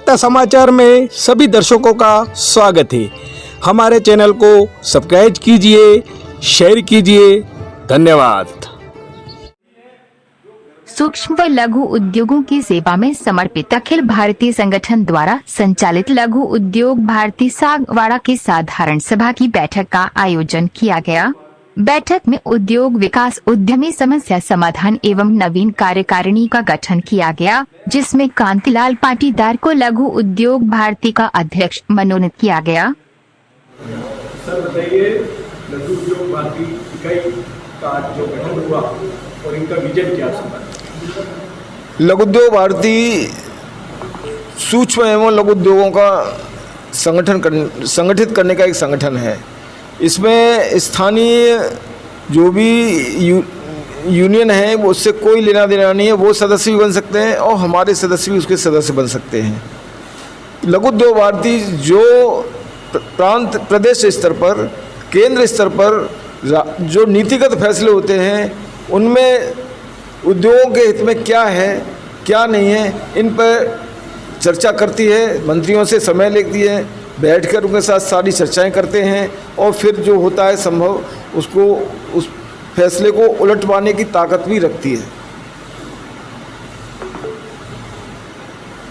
सत्ता समाचार में सभी दर्शकों का स्वागत है। हमारे चैनल को सब्सक्राइब कीजिए, शेयर कीजिए। धन्यवाद। सूक्ष्म व लघु उद्योगों की सेवा में समर्पित अखिल भारतीय संगठन द्वारा संचालित लघु उद्योग भारती सागवाड़ा की साधारण सभा की बैठक का आयोजन किया गया। बैठक में उद्योग विकास, उद्यमी समस्या समाधान एवं नवीन कार्यकारिणी का गठन किया गया, जिसमें कांतिलाल पाटीदार को लघु उद्योग भारती का अध्यक्ष मनोनीत किया गया। सर बताइए, लघु उद्योग भारती इकाई का जो गठन हुआ और इनका विजन क्या है? लघु उद्योग भारती सूक्ष्म एवं लघु उद्योगों का संगठित करने का एक संगठन है। इसमें स्थानीय जो भी यूनियन है वो उससे कोई लेना देना नहीं है, वो सदस्य भी बन सकते हैं और हमारे सदस्य भी उसके सदस्य बन सकते हैं। लघु उद्योग भारती जो प्रांत प्रदेश स्तर पर, केंद्र स्तर पर जो नीतिगत फैसले होते हैं उनमें उद्योगों के हित में क्या है क्या नहीं है, इन पर चर्चा करती है, मंत्रियों से समय लेती है, बैठकर उनके साथ सारी चर्चाएं करते हैं और फिर जो होता है संभव उसको उस फैसले को उलटवाने की ताकत भी रखती है।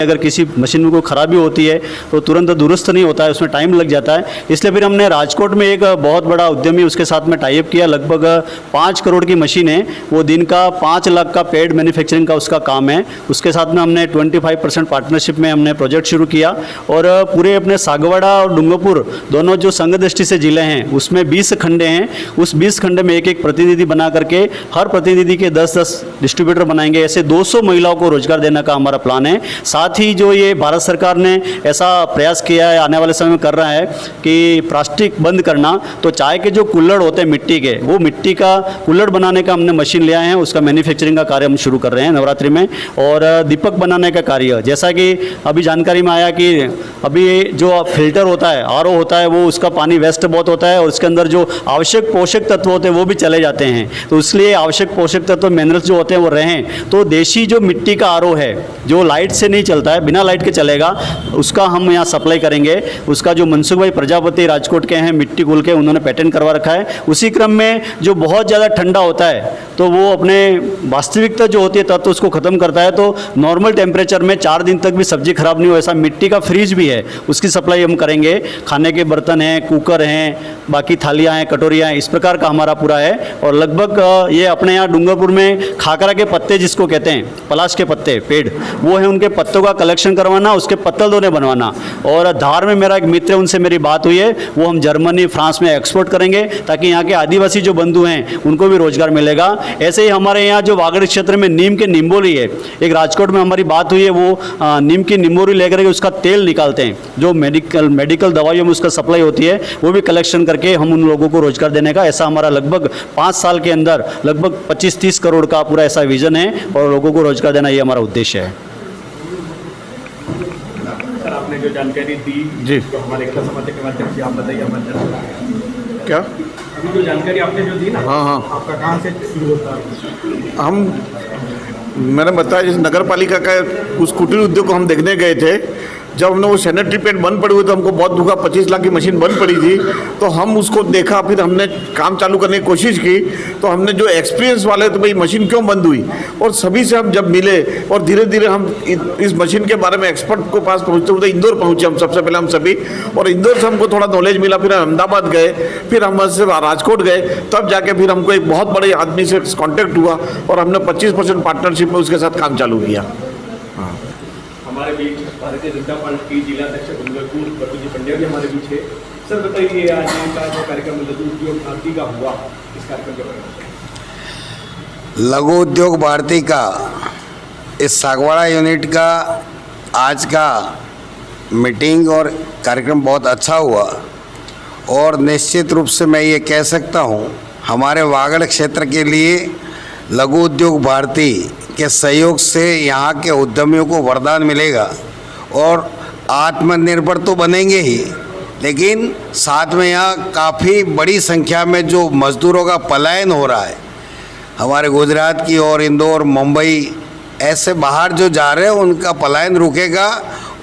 अगर किसी मशीन में कोई खराबी होती है तो तुरंत दुरुस्त नहीं होता है, उसमें टाइम लग जाता है। इसलिए फिर हमने राजकोट में एक बहुत बड़ा उद्यमी उसके साथ में टाई अप किया। लगभग 5 करोड़ की मशीन है, वो दिन का 5 लाख का पेड मैन्युफैक्चरिंग का उसका काम है। उसके साथ में हमने 25% पार्टनरशिप में हमने प्रोजेक्ट शुरू किया और पूरे अपने सागवाड़ा और डूंगरपुर दोनों जो संघ दृष्टि से जिले हैं उसमें 20 खंडे हैं। उस 20 खंडे में एक प्रतिनिधि बना करके हर प्रतिनिधि के 10-10 डिस्ट्रीब्यूटर बनाएंगे। ऐसे 200 महिलाओं को रोजगार देने का हमारा प्लान है। साथ ही जो ये भारत सरकार ने ऐसा प्रयास किया है, आने वाले समय में कर रहा है कि प्लास्टिक बंद करना, तो चाय के जो कुल्हड़ होते हैं मिट्टी के, वो मिट्टी का कुल्हड़ बनाने का हमने मशीन लिया है। उसका मैन्युफैक्चरिंग का कार्य हम शुरू कर रहे हैं नवरात्रि में। और दीपक बनाने का कार्य, जैसा कि अभी जानकारी में आया कि अभी जो फिल्टर होता है, आरओ होता है, वो उसका पानी वेस्ट बहुत होता है और उसके अंदर जो आवश्यक पोषक तत्व होते हैं वो भी चले जाते हैं। तो इसलिए आवश्यक पोषक तत्व मिनरल्स जो होते हैं वो रहें। तो देशी जो मिट्टी का आरओ है जो लाइट से नहीं चलता है, बिना लाइट के चलेगा, उसका हम यहाँ सप्लाई करेंगे। उसका जो मनसुख भाई प्रजापति राजकोट के हैं, मिट्टी कुल के, उन्होंने पेटेंट करवा रखा है। उसी क्रम में जो बहुत ज़्यादा ठंडा होता है तो वो अपने वास्तविकता जो होती है तत्व उसको ख़त्म करता है। तो नॉर्मल टेम्परेचर में 4 दिन तक भी सब्जी खराब नहीं हो, ऐसा मिट्टी का फ्रीज भी है, उसकी सप्लाई हम करेंगे। खाने के बर्तन हैं, कुकर हैं, बाकी थालियाँ हैं, कटोरियाँ हैं, इस प्रकार का हमारा पूरा है। और लगभग ये अपने यहाँ डूंगरपुर में खाकरा के पत्ते जिसको कहते हैं, पलाश के पत्ते, पेड़, वो है, उनके पत्तों का कलेक्शन करवाना, उसके पत्तल दोने बनवाना। और धार में मेरा एक मित्र है, उनसे मेरी बात हुई है, वो हम जर्मनी, फ्रांस में एक्सपोर्ट करेंगे ताकि यहाँ के आदिवासी जो बंधु हैं उनको भी रोजगार मिलेगा। ऐसे ही हमारे यहाँ जो वागड़ क्षेत्र में नीम के निम्बोरी है, एक राजकोट में हमारी बात हुई है, वो नीम की निम्बोरी लेकर के उसका तेल निकालते हैं, जो मेडिकल दवाइयों में उसका सप्लाई होती है, वो भी कलेक्शन करके हम उन लोगों को रोजगार देने का, ऐसा हमारा लगभग 5 साल के अंदर लगभग 25-30 करोड़ का पूरा ऐसा विजन है और लोगों को रोजगार देना ये हमारा उद्देश्य है। सर आपने जो जानकारी दी जी, तो हमारे एक समाचार के माध्यम से आप बताइए हमारे क्या अभी जो जानकारी आपने जो दी ना, हाँ, आपका कहाँ से शुरू होता है? मैंने बताया जैसे नगर पालिका का उस कुटीर उद्योग को हम देखने गए थे। जब हमने वो सैनिटरी पैड बंद पड़ी हुई तो हमको बहुत दुखा, 25 लाख की मशीन बंद पड़ी थी। तो हम उसको देखा, फिर हमने काम चालू करने की कोशिश की। तो हमने जो एक्सपीरियंस वाले, तो भाई मशीन क्यों बंद हुई, और सभी से हम जब मिले और धीरे धीरे हम इस मशीन के बारे में एक्सपर्ट के पास पहुँचते हुए इंदौर पहुँचे हम सबसे पहले, हम सभी। और इंदौर से हमको थोड़ा नॉलेज मिला, फिर हम अहमदाबाद गए, फिर हम वहाँ से राजकोट गए, तब जाके फिर हमको एक बहुत बड़े आदमी से कॉन्टेक्ट हुआ और हमने 25% पार्टनरशिप में उसके साथ काम चालू किया। हमारे बीच भारतीय जनता पार्टी जिला अध्यक्ष डूंगरपुर प्रभुजी पंड्या भी हमारे बीच है। सर बताइए, आज का जो कार्यक्रम लघु उद्योग भारती का हुआ, इस कार्यक्रम के बारे में। लघु उद्योग भारती का इस सागवाड़ा यूनिट का आज का मीटिंग और कार्यक्रम बहुत अच्छा हुआ और निश्चित रूप से मैं ये कह सकता हूँ हमारे वागड़ क्षेत्र के लिए लघु उद्योग भारती के सहयोग से यहाँ के उद्यमियों को वरदान मिलेगा और आत्मनिर्भर तो बनेंगे ही, लेकिन साथ में यहाँ काफ़ी बड़ी संख्या में जो मज़दूरों का पलायन हो रहा है हमारे गुजरात की और इंदौर, मुंबई, ऐसे बाहर जो जा रहे हैं उनका पलायन रुकेगा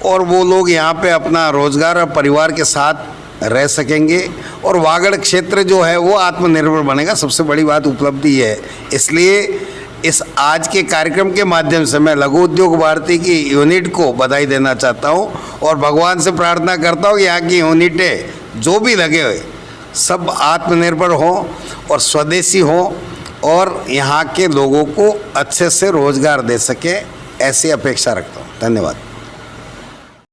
और वो लोग यहाँ पे अपना रोजगार और परिवार के साथ रह सकेंगे और वागड़ क्षेत्र जो है वो आत्मनिर्भर बनेगा। सबसे बड़ी बात उपलब्धि है। इसलिए इस आज के कार्यक्रम के माध्यम से मैं लघु उद्योग भारती की यूनिट को बधाई देना चाहता हूँ और भगवान से प्रार्थना करता हूँ कि यहाँ की यूनिटें जो भी लगे हुए सब आत्मनिर्भर हों और स्वदेशी हों और यहाँ के लोगों को अच्छे से रोजगार दे सके, ऐसी अपेक्षा रखता हूँ। धन्यवाद।